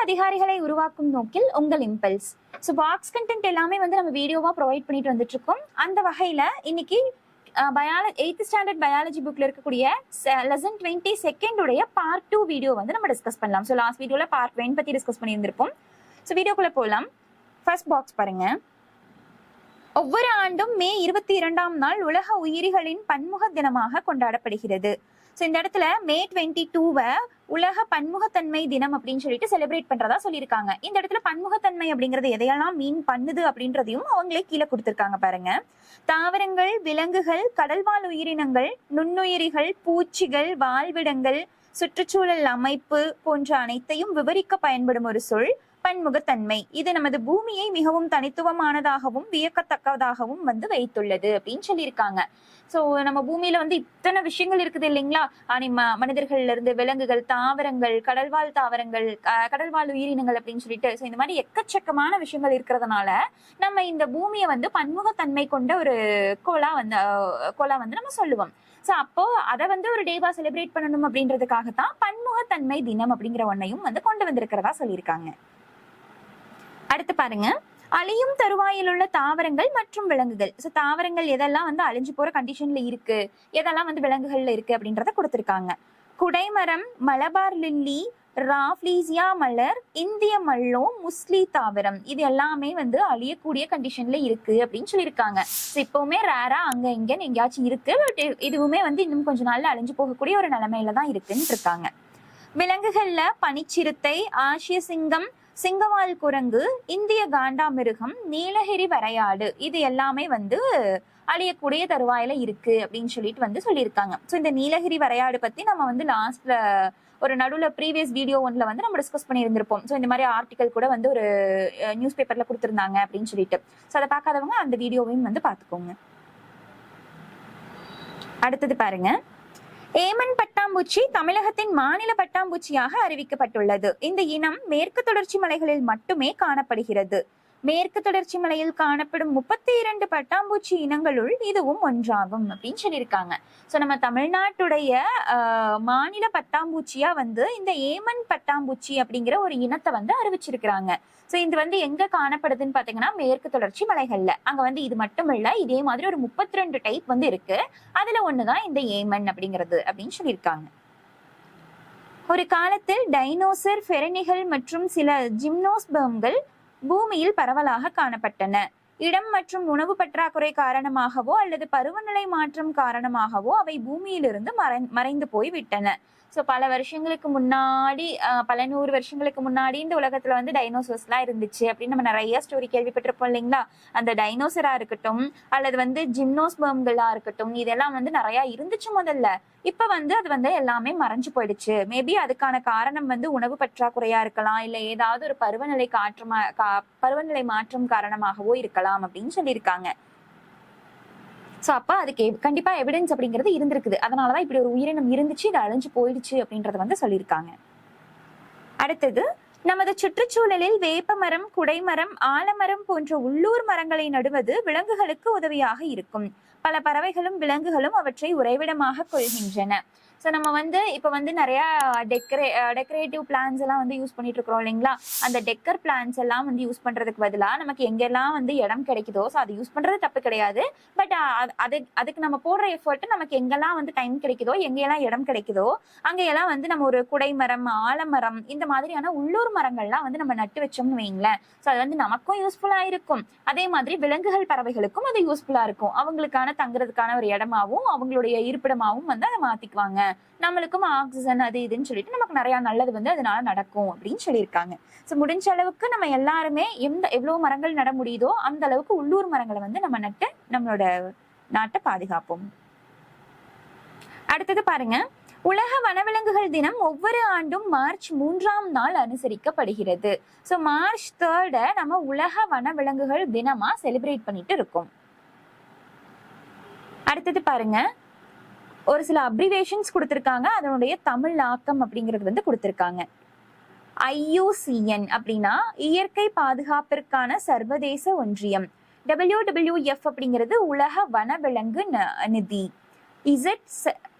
அதிகாரிகளை உருவாக்கும் நோக்கில் உங்கள் இம்பல்ஸ். ஸோ பாக்ஸ் கண்டென்ட் எல்லாமே வந்து நம்ம வீடியோவா ப்ரொவைட் பண்ணிட்டு வந்துட்டு இருக்கோம். அந்த வகையில இன்னைக்கு 8th ஸ்டாண்டர்ட் பயாலஜி புக்ல இருக்கக்கூடிய லெசன் 22 உடைய பார்ட் 2 வீடியோ வந்து நம்ம டிஸ்கஸ் பண்ணலாம். ஸோ லாஸ்ட் வீடியோல பார்ட் 1 பத்தி டிஸ்கஸ் பண்ணியிருந்திருப்போம். ஸோ வீடியோக்குள்ள போகலாம். ஃபர்ஸ்ட் பாக்ஸ் பாருங்க. ஒவ்வொரு ஆண்டும் மே 22ஆம் நாள் உலக உயிரிகளின் பன்முக தினமாக கொண்டாடப்படுகிறது. ஸோ இந்த இடத்துல மே 22 உலக பன்முகத்தன்மை தினம் அப்படின்னு சொல்லிட்டு செலிப்ரேட் பண்றதா சொல்லியிருக்காங்க. இந்த இடத்துல பன்முகத்தன்மை அப்படிங்கறது எதையெல்லாம் மீன் பண்ணுது அப்படின்றதையும் அவங்களே கீழே கொடுத்திருக்காங்க பாருங்க. தாவரங்கள், விலங்குகள், கடல்வாழ் உயிரினங்கள், நுண்ணுயிரிகள், பூச்சிகள், வாழ்விடங்கள், சுற்றுச்சூழல் அமைப்பு போன்ற அனைத்தையும் விவரிக்க பயன்படும் ஒரு சொல் பன்முகத்தன்மை. இது நமது பூமியை மிகவும் தனித்துவமானதாகவும் வியக்கத்தக்கதாகவும் வந்து வைத்துள்ளது அப்படின்னு சொல்லியிருக்காங்க. ஸோ நம்ம பூமியில வந்து இத்தனை விஷயங்கள் இருக்குது இல்லைங்களா? மனிதர்கள்ல இருந்து விலங்குகள், தாவரங்கள், கடல்வாழ் தாவரங்கள், கடல்வாழ் உயிரினங்கள் அப்படின்னு சொல்லிட்டு ஸோ இந்த மாதிரி எக்கச்சக்கமான விஷயங்கள் இருக்கிறதுனால நம்ம இந்த பூமியை வந்து பன்முகத்தன்மை கொண்ட ஒரு கோலா வந்து நம்ம சொல்லுவோம். ஸோ அப்போ அதை வந்து ஒரு டேவா செலிப்ரேட் பண்ணணும் அப்படின்றதுக்காகத்தான் பன்முகத்தன்மை தினம் அப்படிங்கிற ஒன்னையும் வந்து கொண்டு வந்திருக்கிறதா சொல்லியிருக்காங்க. அடுத்து பாருங்க, அழியும் தருவாயில் உள்ள தாவரங்கள் மற்றும் விலங்குகள். ஸோ தாவரங்கள் எதெல்லாம் வந்து அழிஞ்சு போற கண்டிஷன்ல இருக்கு, எதெல்லாம் வந்து விலங்குகள்ல இருக்கு அப்படின்றத கொடுத்திருக்காங்க. குடைமரம், மலபார் லில்லி, ராஃப்லீசியா மலர், இந்திய மல்லோ, முஸ்லி தாவரம், இது எல்லாமே வந்து அழியக்கூடிய கண்டிஷன்ல இருக்கு அப்படின்னு சொல்லியிருக்காங்க. ஸோ இப்பவுமே ரேரா அங்க இங்கன்னு எங்கேயாச்சும் இருக்கு, பட் இதுவுமே வந்து இன்னும் கொஞ்ச நாள்ல அழிஞ்சு போகக்கூடிய ஒரு நிலைமையில தான் இருக்குன்னு இருக்காங்க. விலங்குகள்ல பனிச்சிறுத்தை, ஆசிய சிங்கம், சிங்கவால் குரங்கு, இந்திய காண்டாமிருகம், நீலகிரி வரையாடு, இது எல்லாமே வந்து அழியக்கூடிய தருவாயில இருக்கு அப்படின்னு சொல்லிட்டு வந்து சொல்லியிருக்காங்க. ஸோ இந்த நீலகிரி வரையாடு பத்தி நம்ம வந்து லாஸ்ட்ல ஒரு நடுவுல ப்ரீவியஸ் வீடியோ ஒன்ல வந்து நம்ம டிஸ்கஸ் பண்ணி இருந்திருப்போம். ஸோ இந்த மாதிரி ஆர்டிகல் கூட வந்து ஒரு நியூஸ் பேப்பர்ல கொடுத்திருந்தாங்க அப்படின்னு சொல்லிட்டு. ஸோ அதை பார்க்காதவங்க அந்த வீடியோவையும் வந்து பார்த்துக்கோங்க. அடுத்தது பாருங்க, ஏமன் பட்டாம்பூச்சி தமிழகத்தின் மாநில பட்டாம்பூச்சியாக அறிவிக்கப்பட்டுள்ளது. இந்த இனம் மேற்கு தொடர்ச்சி மலைகளில் மட்டுமே காணப்படுகிறது. மேற்கு தொடர்ச்சி மலையில் காணப்படும் 32 பட்டாம்பூச்சி இனங்களுள் இதுவும் ஒன்றாகும் அப்படின்னு சொல்லியிருக்காங்க. ஸோ நம்ம தமிழ்நாட்டுடைய மாநில பட்டாம்பூச்சியா வந்து இந்த ஏமன் பட்டாம்பூச்சி அப்படிங்கிற ஒரு இனத்தை வந்து அறிவிச்சிருக்கிறாங்க. ஸோ இது வந்து எங்க காணப்படுதுன்னு பாத்தீங்கன்னா மேற்கு தொடர்ச்சி மலைகள்ல. அங்க வந்து இது மட்டும் இல்ல, இதே மாதிரி ஒரு 32 டைப் வந்து இருக்கு. அதுல ஒண்ணுதான் இந்த ஏமன் அப்படிங்கிறது அப்படின்னு சொல்லியிருக்காங்க. ஒரு காலத்தில் டைனோசர், ஃபெரனிகள் மற்றும் சில ஜிம்னோஸ்பெர்ம்கள் பூமியில் பரவலாக காணப்பட்டன. இடம் மற்றும் உணவு பற்றாக்குறை காரணமாகவோ அல்லது பருவநிலை மாற்றம் காரணமாகவோ அவை பூமியிலிருந்து மறைந்து போய் விட்டன. ஸோ பல வருஷங்களுக்கு முன்னாடி, பல 100 வருஷங்களுக்கு முன்னாடி இந்த உலகத்துல வந்து டைனோசர்ஸ் எல்லாம் இருந்துச்சு அப்படின்னு நம்ம நிறைய ஸ்டோரி கேள்விப்பட்டிருப்போம் இல்லைங்களா? அந்த டைனோசரா இருக்கட்டும் அல்லது வந்து ஜிம்னோஸ்பெர்ம்களா இருக்கட்டும், இதெல்லாம் வந்து நிறைய இருந்துச்சு முதல்ல. இப்ப வந்து அது வந்து எல்லாமே மறைஞ்சு போயிடுச்சு. மேபி அதுக்கான காரணம் வந்து உணவு பற்றாக்குறையா இருக்கலாம், இல்ல ஏதாவது ஒரு பருவநிலை மாற்றம் காரணமாகவோ இருக்கலாம் அப்படின்னு சொல்லியிருக்காங்க. ஸோ அப்ப அதுக்கு கண்டிப்பா எவிடன்ஸ் அப்படிங்கிறது இருந்திருக்குது. அதனாலதான் இப்படி ஒரு உயிரினம் இருந்துச்சு, இது அழிஞ்சு போயிடுச்சு அப்படின்றத வந்து சொல்லியிருக்காங்க. அடுத்தது, நமது சுற்றுச்சூழலில் வேப்பமரம், குடைமரம், ஆலமரம் போன்ற உள்ளூர் மரங்களை நடுவது விலங்குகளுக்கு உதவியாக இருக்கும். பல பறவைகளும் விலங்குகளும் அவற்றை உறைவிடமாக கொள்கின்றன. ஸோ நம்ம வந்து இப்போ வந்து நிறைய டெக்கரேட்டிவ் பிளான்ஸ் எல்லாம் வந்து யூஸ் பண்ணிட்டு இருக்கிறோம் இல்லைங்களா? அந்த டெக்கர் பிளான்ஸ் எல்லாம் வந்து யூஸ் பண்றதுக்கு பதிலாக நமக்கு எங்கெல்லாம் வந்து இடம் கிடைக்குதோ, ஸோ அது யூஸ் பண்றது தப்பு கிடையாது. பட் அதுக்கு நம்ம போடுற எஃபர்ட் நமக்கு எங்கெல்லாம் வந்து டைம் கிடைக்குதோ, எங்கெல்லாம் இடம் கிடைக்குதோ அங்கெல்லாம் வந்து நம்ம ஒரு குடைமரம், ஆலமரம், இந்த மாதிரியான உள்ளூர் மரங்கள்லாம் வந்து நம்ம நட்டு வச்சோம்னு வைங்களேன். ஸோ அது வந்து நமக்கும் யூஸ்ஃபுல்லா இருக்கும், அதே மாதிரி விலங்குகள், பறவைகளுக்கும் அது யூஸ்ஃபுல்லா இருக்கும். அவங்களுக்கான தங்குறதுக்கான ஒரு இடமாவும் அவங்களுடைய இருப்பிடமாவும் வந்து அதை மாத்திக்குவாங்க. நம்மளுக்கும் ஆக்சிஜன் அது இதுன்னு சொல்லிட்டு நமக்கு நிறைய நல்லது வந்து அதனால நடக்கும் அப்படின்னு சொல்லியிருக்காங்க. ஸோ முடிஞ்ச அளவுக்கு நம்ம எல்லாருமே எவ்வளவு மரங்கள் நட முடியுதோ அந்த அளவுக்கு உள்ளூர் மரங்களை வந்து நம்ம நட்டு நம்மளோட நாட்டை பாதுகாப்போம். அடுத்தது பாருங்க, உலக வனவிலங்குகள் தினம் ஒவ்வொரு ஆண்டும் மார்ச் 3ஆம் நாள் அனுசரிக்கப்படுகிறது. ஸோ மார்ச் 3 நம்ம உலக வனவிலங்குகள் தினமா செலிப்ரேட் பண்ணிட்டு இருக்கோம். அடுத்தது பாருங்க, ஒரு சில அப்ரிவேஷன்ஸ் கொடுத்திருக்காங்க, அதனுடைய தமிழ் ஆக்கம் அப்படிங்கிறது வந்து கொடுத்திருக்காங்க. IUCN அப்படின்னா இயற்கை பாதுகாப்பிற்கான சர்வதேச ஒன்றியம். WWF அப்படிங்கிறது உலக வனவிலங்கு நிதி.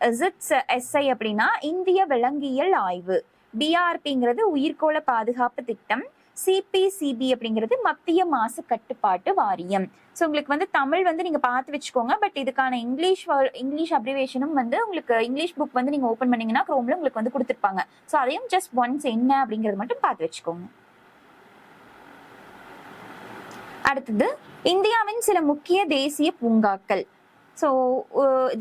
ZSI அப்படின்னா இந்திய விலங்கியல் ஆய்வு. டிஆர்பிங்கிறது உயிர்கோள பாதுகாப்பு திட்டம், சிபிசிபி அப்படிங்கிறது மத்திய மாசு கட்டுப்பாட்டு வாரியம். ஸோ உங்களுக்கு வந்து தமிழ் வந்து நீங்க பார்த்து வச்சுக்கோங்க. பட் இதுக்கான இங்கிலீஷ் அப்ரிவேஷனும் வந்து உங்களுக்கு இங்கிலீஷ் புக் வந்து நீங்க ஓப்பன் பண்ணீங்கன்னா குரோம்ல உங்களுக்கு வந்து கொடுத்துருப்பாங்க. ஸோ அதையும் ஜஸ்ட் ஒன்ஸ் என்ன அப்படிங்கிறது மட்டும் பார்த்து வச்சுக்கோங்க. அடுத்தது இந்தியாவின் சில முக்கிய தேசிய பூங்காக்கள். ஸோ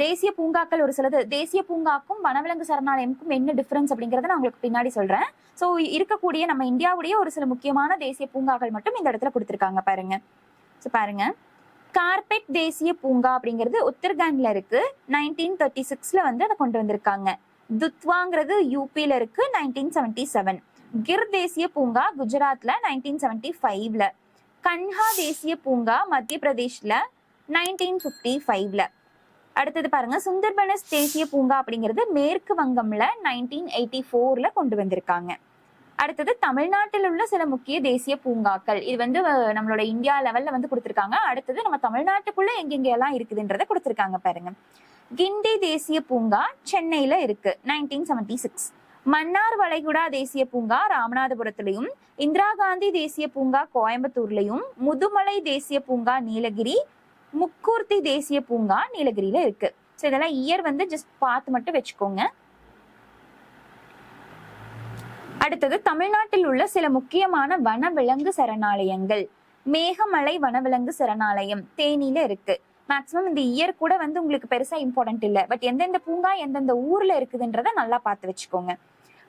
தேசிய பூங்காக்கள் ஒரு சிலது. தேசிய பூங்காக்கும் வனவிலங்கு சரணாலயமுக்கும் என்ன டிஃபரன்ஸ் அப்படிங்கறத நான் உங்களுக்கு பின்னாடி சொல்றேன். ஸோ இருக்கக்கூடிய நம்ம இந்தியாவுடைய ஒரு சில முக்கியமான தேசிய பூங்காக்கள் மட்டும் இந்த இடத்துல கொடுத்துருக்காங்க பாருங்க. ஸோ பாருங்க, கார்பெட் தேசிய பூங்கா அப்படிங்கிறது உத்தரகாண்ட்ல இருக்கு. 1936 வந்து அதை கொண்டு வந்திருக்காங்க. துத்வாங்கிறது யூபியில இருக்கு 1977. கிர் தேசிய பூங்கா குஜராத்ல 1975. கன்ஹா தேசிய பூங்கா மத்திய பிரதேஷ்ல 1955. அடுத்தது பாருங்க, சுந்தர்பனஸ் தேசிய பூங்கா அப்படிங்கிறது மேற்கு வங்கம்ல 1984 கொண்டு வந்திருக்காங்க. அடுத்தது தமிழ்நாட்டில் உள்ள சில முக்கிய தேசிய பூங்காக்கள். இது வந்து நம்மளோட இந்தியா லெவல்ல வந்து கொடுத்திருக்காங்க. அடுத்தது நம்ம தமிழ்நாட்டுக்குள்ள எங்கெங்க எல்லாம் இருக்குதுன்றத கொடுத்திருக்காங்க பாருங்க. கிண்டி தேசிய பூங்கா சென்னையில இருக்கு 1976. மன்னார் வளைகுடா தேசிய பூங்கா ராமநாதபுரத்திலையும், இந்திரா காந்தி தேசிய பூங்கா கோயம்புத்தூர்லயும், முதுமலை தேசிய பூங்கா நீலகிரி, முக்கூர்த்தி தேசிய பூங்கா நீலகிரியில இருக்கு. ஸோ இதெல்லாம் இயர் வந்து ஜஸ்ட் பார்த்து மட்டும் வச்சுக்கோங்க. அடுத்தது தமிழ்நாட்டில் உள்ள சில முக்கியமான வனவிலங்கு சரணாலயங்கள். மேகமலை வனவிலங்கு சரணாலயம் தேனியில இருக்கு. மேக்சிமம் இந்த இயர் கூட வந்து உங்களுக்கு பெருசா இம்பார்ட்டன்ட் இல்லை. பட் எந்தெந்த பூங்கா எந்தெந்த ஊர்ல இருக்குதுன்றத நல்லா பார்த்து வச்சுக்கோங்க.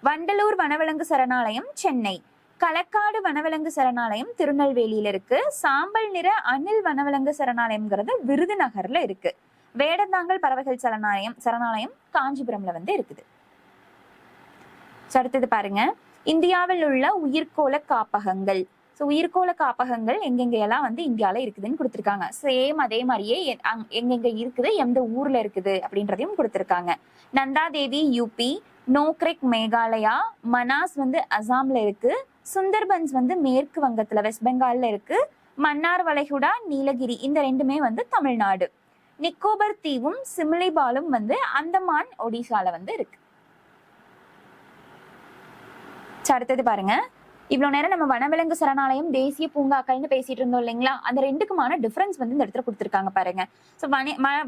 வண்டலூர் வனவிலங்கு சரணாலயம் சென்னை. களக்காடு வனவிலங்கு சரணாலயம் திருநெல்வேலியில இருக்கு. சாம்பல் நிற அணில் வனவிலங்கு சரணாலயம்ங்கிறது விருதுநகர்ல இருக்கு. வேடந்தாங்கல் பறவைகள் சரணாலயம் காஞ்சிபுரம்ல வந்து இருக்குது. அடுத்தது பாருங்க, இந்தியாவில் உள்ள உயிர்கோள காப்பகங்கள். ஸோ உயிர்கோள காப்பகங்கள் எங்கெங்க எல்லாம் வந்து இந்தியாவில இருக்குதுன்னு கொடுத்துருக்காங்க. சேம் அதே மாதிரியே எங்கெங்க இருக்குது, எந்த ஊர்ல இருக்குது அப்படின்றதையும் கொடுத்துருக்காங்க. நந்தாதேவி யூபி, நோக்ரெக் மேகாலயா, மனாஸ் வந்து அசாம்ல இருக்கு, சுந்தர்பன்ஸ் வந்து மேற்கு வங்கத்துல வெஸ்ட் பெங்கால்ல இருக்கு, மன்னார் வளைகுடா நீலகிரி இந்த ரெண்டுமே வந்து தமிழ்நாடு, நிக்கோபர் தீவும் சிம்லிபாலும் வந்து அந்தமான் ஒடிசால வந்து இருக்கு. அடுத்தது பாருங்க, இவ்வளவு நேரம் நம்ம வனவிலங்கு சரணாலயம் தேசிய பூங்காக்கள்னு பேசிட்டு இருந்தோம் இல்லைங்களா, அந்த ரெண்டுக்குமான டிஃபரன்ஸ் வந்து இந்த இடத்துல கொடுத்துருக்காங்க பாருங்க. ஸோ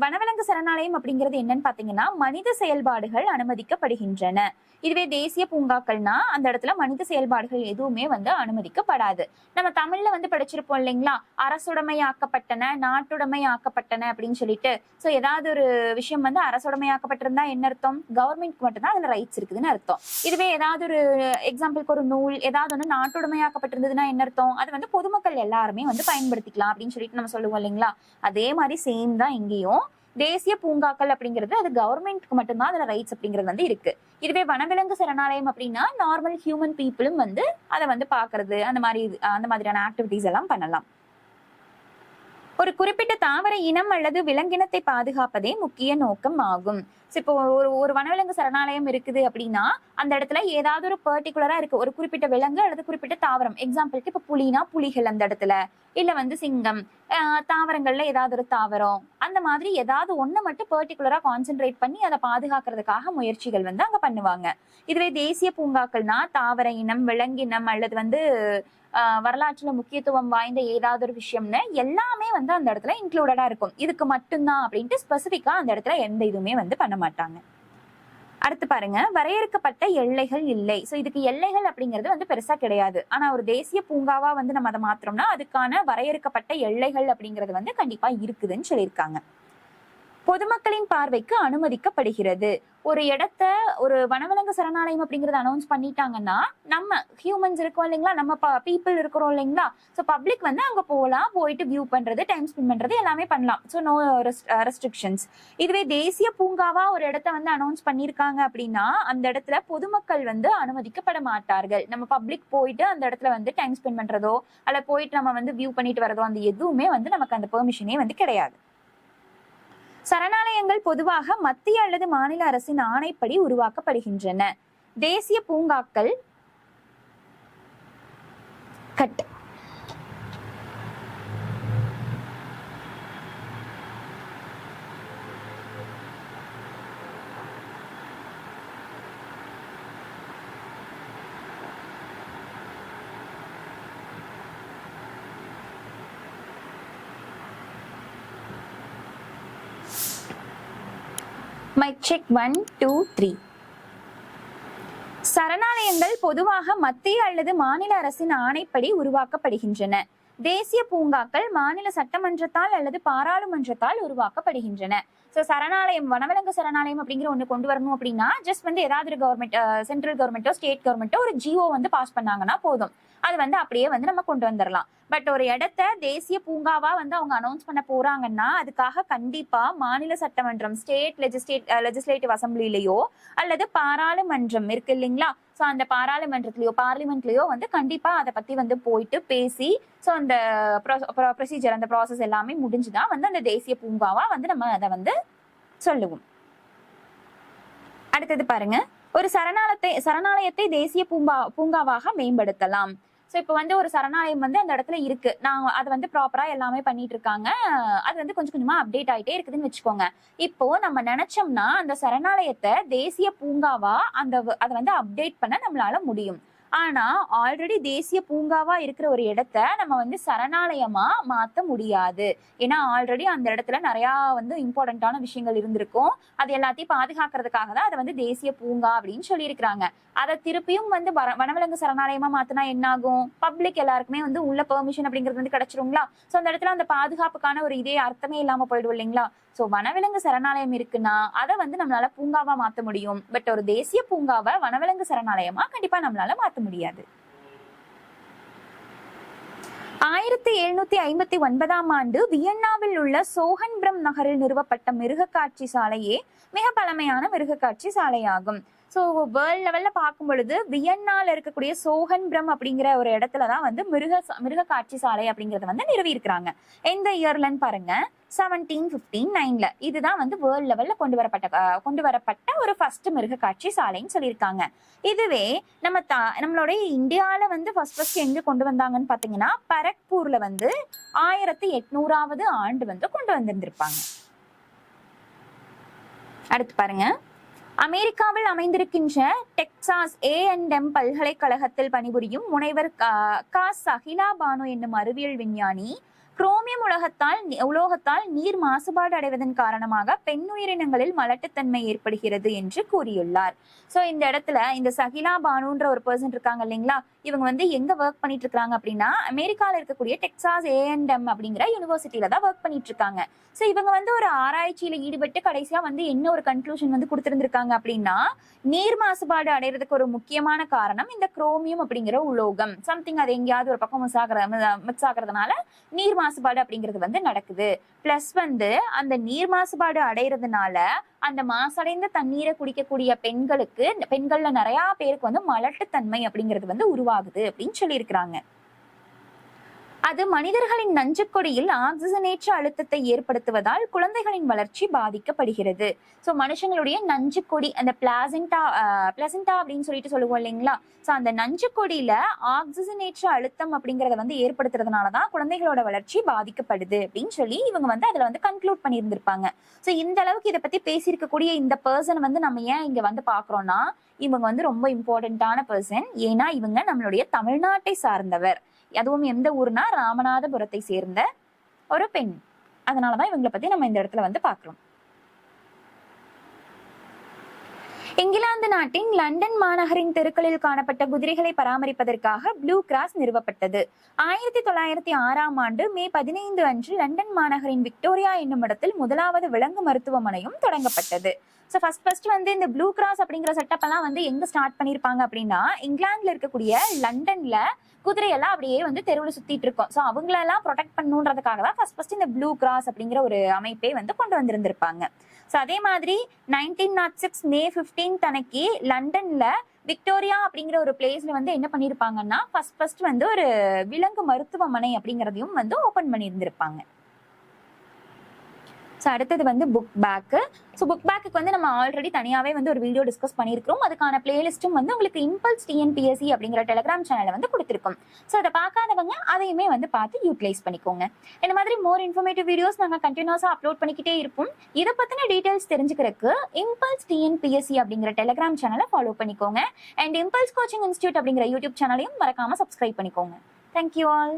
வனவிலங்கு சரணாலயம் அப்படிங்கிறது என்னன்னு பாத்தீங்கன்னா மனித செயல்பாடுகள் அனுமதிக்கப்படுகின்றன. இதுவே தேசிய பூங்காக்கள்னா அந்த இடத்துல மனித செயல்பாடுகள் எதுவுமே வந்து அனுமதிக்கப்படாது. நம்ம தமிழ்ல வந்து படிச்சிருப்போம் இல்லைங்களா, அரசுடைமையாக்கப்பட்டன, நாட்டுடைமையாக்கப்பட்டன அப்படின்னு சொல்லிட்டு. ஸோ ஏதாவது ஒரு விஷயம் வந்து அரசுடைமையாக்கப்பட்டிருந்தா என்ன அர்த்தம், கவர்மெண்ட்க்கு மட்டும்தான் அதுல ரைட்ஸ் இருக்குதுன்னு அர்த்தம். இதுவே ஏதாவது ஒரு எக்ஸாம்பிளுக்கு ஒரு நூல் ஏதாவது ஒன்று நாட்டுடைமையாக்கப்பட்டிருந்ததுன்னா என்ன அர்த்தம், அது வந்து பொதுமக்கள் எல்லாருமே வந்து பயன்படுத்திக்கலாம் அப்படின்னு சொல்லிட்டு நம்ம சொல்லுவோம் இல்லைங்களா. அதே மாதிரி சேம் தான் இங்கேயும். தேசிய பூங்காக்கள் அப்படிங்கிறது அது கவர்மெண்ட்க்கு மட்டும்தான் அதுல ரைட்ஸ் அப்படிங்கிறது வந்து இருக்கு. இதுவே வனவிலங்கு சரணாலயம் அப்படின்னா நார்மல் ஹியூமன் பீப்புளும் வந்து அதை வந்து பாக்குறது அந்த மாதிரியான ஆக்டிவிட்டிஸ் எல்லாம் பண்ணலாம். ஒரு குறிப்பிட்ட தாவர இனம் அல்லது விலங்கினத்தை பாதுகாப்பதே முக்கிய நோக்கம் ஆகும். இப்போ ஒரு வனவிலங்கு சரணாலயம் இருக்குது அப்படின்னா அந்த இடத்துல ஏதாவது ஒரு பர்டிகுலரா இருக்கு, ஒரு குறிப்பிட்ட விலங்கு அல்லது குறிப்பிட்ட தாவரம். எக்ஸாம்பிளுக்கு இப்ப புலினா புலிகள் அந்த இடத்துல, இல்ல வந்து சிங்கம், தாவரங்கள்ல ஏதாவது ஒரு தாவரம், அந்த மாதிரி ஏதாவது ஒண்ணு மட்டும் பர்டிகுலரா கான்சென்ட்ரேட் பண்ணி அதை பாதுகாக்கிறதுக்காக முயற்சிகள் வந்து அங்க பண்ணுவாங்க. இதுவே தேசிய பூங்காக்கள்னா தாவர இனம், விலங்கினம் அல்லது வந்து வரலாற்றுல முக்கியத்துவம் வாய்ந்த ஏதாவது ஒரு விஷயம்னு எல்லாமே வந்து அந்த இடத்துல இன்க்ளூடடா இருக்கும். இதுக்கு மட்டும்தான் அப்படின்ட்டு ஸ்பெசிபிக்கா அந்த இடத்துல எந்த இதுவுமே வந்து பண்ண மாட்டாங்க. அடுத்து பாருங்க, வரையறுக்கப்பட்ட எல்லைகள் இல்லை. ஸோ இதுக்கு எல்லைகள் அப்படிங்கிறது வந்து பெருசா கிடையாது. ஆனா ஒரு தேசிய பூங்காவா வந்து நம்ம அதை மாத்திரம்னா அதுக்கான வரையறுக்கப்பட்ட எல்லைகள் அப்படிங்கிறது வந்து கண்டிப்பா இருக்குதுன்னு சொல்லியிருக்காங்க. பொதுமக்களின் பார்வைக்கு அனுமதிக்கப்படுகிறது. ஒரு இடத்த ஒரு வனவிலங்கு சரணாலயம் அப்படிங்கறத அனௌன்ஸ் பண்ணிட்டாங்கன்னா நம்ம ஹியூமன்ஸ் இருக்கோம் இல்லைங்களா, நம்ம பீப்புள் இருக்கிறோம் இல்லைங்களா, ஸோ பப்ளிக் வந்து அங்க போகலாம், போயிட்டு வியூ பண்றது, டைம் ஸ்பெண்ட் பண்றது எல்லாமே பண்ணலாம். So no restrictions. இதுவே தேசிய பூங்காவா ஒரு இடத்த வந்து அனௌன்ஸ் பண்ணியிருக்காங்க அப்படின்னா அந்த இடத்துல பொதுமக்கள் வந்து அனுமதிக்கப்பட மாட்டார்கள். நம்ம பப்ளிக் போயிட்டு அந்த இடத்துல வந்து டைம் ஸ்பெண்ட் பண்றதோ அல்ல போயிட்டு நம்ம வந்து வியூ பண்ணிட்டு வரதோ அந்த எதுவுமே வந்து நமக்கு அந்த பெர்மிஷனே வந்து கிடையாது. சரணாலயங்கள் பொதுவாக மத்திய அல்லது மாநில அரசின் ஆணைப்படி உருவாக்கப்படுகின்றன. தேசிய பூங்காக்கள் மைக் செக் 1 2 3. சரணாலயங்கள் பொதுவாக மத்திய அல்லது மாநில அரசின் ஆணைப்படி உருவாக்கப்படுகின்றன. தேசிய பூங்காக்கள் மாநில சட்டமன்றத்தால் அல்லது பாராளுமன்றத்தால் உருவாக்கப்படுகின்றன. ஸோ சரணாலயம், வனவிலங்கு சரணாலயம் அப்படிங்கிற ஒன்று கொண்டு வரணும் அப்படின்னா ஜஸ்ட் வந்து ஏதாவது ஒரு கவர்மெண்ட், சென்ட்ரல் கவர்மெண்ட்டோ ஸ்டேட் கவர்மெண்ட்டோ ஒரு ஜிஓ வந்து பாஸ் பண்ணாங்கன்னா போதும், அது வந்து அப்படியே வந்து நம்ம கொண்டு வந்துடலாம். பட் ஒரு இடத்த தேசிய பூங்காவா வந்து அவங்க அனௌன்ஸ் பண்ண போறாங்கன்னா அதுக்காக கண்டிப்பா மாநில சட்டமன்றம், ஸ்டேட் லெஜிஸ்லேட்டிவ் அசம்பிளிலேயோ அல்லது பாராளுமன்றம் இருக்கு இல்லைங்களா, ஸோ அந்த பாராளுமன்றத்திலயோ பார்லிமெண்ட்லயோ வந்து கண்டிப்பா அதை பத்தி வந்து போயிட்டு பேசி, ஸோ அந்த ப்ரொசீஜர், அந்த ப்ராசஸ் எல்லாமே முடிஞ்சுதான் வந்து அந்த தேசிய பூங்காவா வந்து நம்ம அதை வந்து சொல்லுவோம். அடுத்தது பாருங்க, ஒரு சரணாலயத்தை தேசிய பூங்காவாக மேம்படுத்தலாம். ஸோ இப்போ வந்து ஒரு சரணாலயம் வந்து அந்த இடத்துல இருக்கு, நான் அதை வந்து ப்ராப்பரா எல்லாமே பண்ணிட்டு இருக்காங்க, அது வந்து கொஞ்சம் கொஞ்சமா அப்டேட் ஆகிட்டே இருக்குதுன்னு வச்சுக்கோங்க. இப்போ நம்ம நினைச்சோம்னா அந்த சரணாலயத்தை தேசிய பூங்காவா அதை வந்து அப்டேட் பண்ண நம்மளால முடியும். ஆனா ஆல்ரெடி தேசிய பூங்காவா இருக்கிற ஒரு இடத்த நம்ம வந்து சரணாலயமா மாத்த முடியாது. ஏன்னா ஆல்ரெடி அந்த இடத்துல நிறைய வந்து இம்பார்ட்டன்டான விஷயங்கள் இருந்திருக்கும், அது எல்லாத்தையும் பாதுகாக்கிறதுக்காக தான் அதை வந்து தேசிய பூங்கா அப்படின்னு சொல்லியிருக்கிறாங்க. அதை திருப்பியும் வந்து வனவிலங்கு சரணாலயமா மாத்தினா என்ன ஆகும்? பப்ளிக் எல்லாருக்குமே வந்து உள்ள பெர்மிஷன் அப்படிங்கிறது வந்து கிடைச்சிருங்களா? ஸோ அந்த இடத்துல அந்த பாதுகாப்புக்கான ஒரு இதே அர்த்தமே இல்லாம போயிடும் இல்லைங்களா? ஸோ வனவிலங்கு சரணாலயம் இருக்குன்னா அதை வந்து நம்மளால பூங்காவா மாற்ற முடியும். பட் ஒரு தேசிய பூங்காவை வனவிலங்கு சரணாலயமா கண்டிப்பா நம்மளால மாற்ற முடியாது. 1759 ஆண்டு வியன்னாவில் உள்ள சோஹன்பரம் நகரில் நிறுவப்பட்ட மிருக காட்சி சாலையே மிக பழமையான மிருக காட்சி சாலையாகும். ஸோ வேர்ல்ட் லெவல்ல பார்க்கும் பொழுது வியன்னால இருக்கக்கூடிய சோஹன்பரம் அப்படிங்கிற ஒரு இடத்துலதான் வந்து மிருக காட்சி சாலை அப்படிங்கறத வந்து நிறுவி இருக்கிறாங்க. எந்த இயர்லன்னு பாருங்க, 1759. இதுதான் வந்து வேர்ல்ட் லெவல்ல கொண்டு வரப்பட்ட ஒரு ஃபர்ஸ்ட் மிருக காட்சி சாலைன்னு சொல்லியிருக்காங்க. இதுவே நம்மளுடைய இந்தியாவில வந்து ஃபர்ஸ்ட் எங்க கொண்டு வந்தாங்கன்னு பாத்தீங்கன்னா பரக்பூர்ல வந்து 1800ஆவது ஆண்டு வந்து கொண்டு வந்திருந்திருப்பாங்க. அடுத்து பாருங்க, அமெரிக்காவில் அமைந்திருக்கின்ற டெக்சாஸ் A&M பல்கலைக்கழகத்தில் பணிபுரியும் முனைவர் கா சஹிலா பானு என்னும் அறிவியல் விஞ்ஞானி குரோமியம் உலோகத்தால் நீர் மாசுபாடு அடைவதன் காரணமாக பெண் உயிரினங்களில் மலட்டுத்தன்மை ஏற்படுகிறது என்று கூறியுள்ளார். ஸோ இந்த இடத்துல இந்த சஹிலா பானுன்ற ஒரு பர்சன் இருக்காங்க இல்லைங்களா, இவங்க வந்து எங்க ஒர்க் பண்ணிட்டு இருக்காங்க அப்படின்னா அமெரிக்கால இருக்கக்கூடிய டெக்சாஸ் A&M அப்படிங்கிற யூனிவர்சிட்டியில தான் ஒர்க் பண்ணிட்டு இருக்காங்க. ஸோ இவங்க வந்து ஒரு ஆராய்ச்சியில ஈடுபட்டு கடைசியா வந்து என்ன ஒரு கன்க்ளூஷன் வந்து கொடுத்திருந்திருக்காங்க அப்படின்னா, நீர் மாசுபாடு அடைறதுக்கு ஒரு முக்கியமான காரணம் இந்த குரோமியம் அப்படிங்கிற உலோகம். சம்திங் அது எங்கேயாவது ஒரு பக்கம் மிக்ஸ் ஆகுறதுனால நீர் மாசுபாடு அப்படிங்கிறது வந்து நடக்குது. பிளஸ் வந்து அந்த நீர் மாசுபாடு அடைறதுனால அந்த மாசடைந்த தண்ணீரை குடிக்கக்கூடிய பெண்கள்ல நிறைய பேருக்கு வந்து மலட்டுத்தன்மை அப்படிங்கிறது வந்து உருவாகுது அப்படின்னு சொல்லியிருக்கிறாங்க. அது மனிதர்களின் நஞ்சுக்கொடியில் ஆக்சிஜனேற்ற அழுத்தத்தை ஏற்படுத்துவதால் குழந்தைகளின் வளர்ச்சி பாதிக்கப்படுகிறது. ஸோ மனுஷங்களுடைய நஞ்சுக்கொடி, அந்த பிளாசென்டா அப்படின்னு சொல்லிட்டு சொல்லுவோம் இல்லைங்களா, ஸோ அந்த நஞ்சுக்கொடியில ஆக்சிஜனேற்ற அழுத்தம் அப்படிங்கறத வந்து ஏற்படுத்துறதுனாலதான் குழந்தைகளோட வளர்ச்சி பாதிக்கப்படுது அப்படின்னு சொல்லி இவங்க வந்து அதுல வந்து கன்க்ளூட் பண்ணியிருந்திருப்பாங்க. ஸோ இந்த அளவுக்கு இதை பத்தி பேசியிருக்கக்கூடிய இந்த பர்சன் வந்து நம்ம ஏன் இங்க வந்து பாக்குறோம்னா, இவங்க வந்து ரொம்ப இம்பார்ட்டன்டான பர்சன். ஏன்னா இவங்க நம்மளுடைய தமிழ்நாட்டை சார்ந்தவர். அதுவும் எந்த ஊர்னா ராமநாதபுரத்தை சேர்ந்த ஒரு பெண். அதனாலதான் இவங்களை பத்தி நம்ம இந்த இடத்துல வந்து பாக்குறோம். இங்கிலாந்து நாட்டின் லண்டன் மாநகரின் தெருக்களில் காணப்பட்ட குதிரைகளை பராமரிப்பதற்காக ப்ளூ கிராஸ் நிறுவப்பட்டது. 1906ஆம் ஆண்டு மே 15 அன்று லண்டன் மாநகரின் விக்டோரியா என்னும் இடத்தில் முதலாவது விலங்கு மருத்துவமனையும் தொடங்கப்பட்டது. ஸோ ஃபர்ஸ்ட் வந்து இந்த ப்ளூ கிராஸ் அப்படிங்கிற செட்டப் எல்லாம் வந்து எங்க ஸ்டார்ட் பண்ணிருப்பாங்க அப்படின்னா, இங்கிலாந்துல இருக்கக்கூடிய லண்டன்ல குதிரையெல்லாம் அப்படியே வந்து தெருவில் சுத்திட்டு இருக்கோம். ஸோ அவங்களெல்லாம் ப்ரொடெக்ட் பண்ணுன்றதுக்காக தான் ஃபர்ஸ்ட் இந்த ப்ளூ கிராஸ் அப்படிங்கிற ஒரு அமைப்பே வந்து கொண்டு வந்திருந்திருப்பாங்க. ஸோ அதே மாதிரி 1906 மே 15 அன்னைக்கு லண்டன்ல விக்டோரியா அப்படிங்கிற ஒரு பிளேஸ்ல வந்து என்ன பண்ணிருப்பாங்கன்னா ஃபர்ஸ்ட் வந்து ஒரு விலங்கு மருத்துவமனை அப்படிங்கிறதையும் வந்து ஓபன் பண்ணியிருந்திருப்பாங்க. ஸோ அடுத்தது வந்து book bag. So book bag வந்து நம்ம ஆல்ரெடி தனியாகவே வந்து ஒரு வீடியோ டிஸ்கஸ் பண்ணியிருக்கிறோம். அதுக்கான பிளேலிஸ்ட்டும் வந்து உங்களுக்கு இம்பல்ஸ் TNPSC அப்படிங்கிற டெலிகிராம் சேனலில் வந்து கொடுத்துருக்கோம். ஸோ அதை பார்க்காதவங்க அதையுமே வந்து பார்த்து யூட்டிலைஸ் பண்ணிக்கோங்க. இந்த மாதிரி மோர் இன்ஃபர்மேட்டிவ் வீடியோஸ் நாங்கள் கண்டினியூஸாக அப்லோட் பண்ணிக்கிட்டே இருப்போம். இதை பற்றின டீட்டெயில்ஸ் தெரிஞ்சுக்கிறதுக்கு இம்பல்ஸ் TNPSC அப்படிங்கிற டெலிகிராம் சேனலை ஃபாலோ பண்ணிக்கோங்க. அண்ட் இம்பல்ஸ் கோச்சிங் இன்ஸ்டியூட் அப்படிங்கிற யூடியூப் சேனலையும் மறக்காம சப்ஸ்கிரைப் பண்ணிக்கோங்க. Thank you all.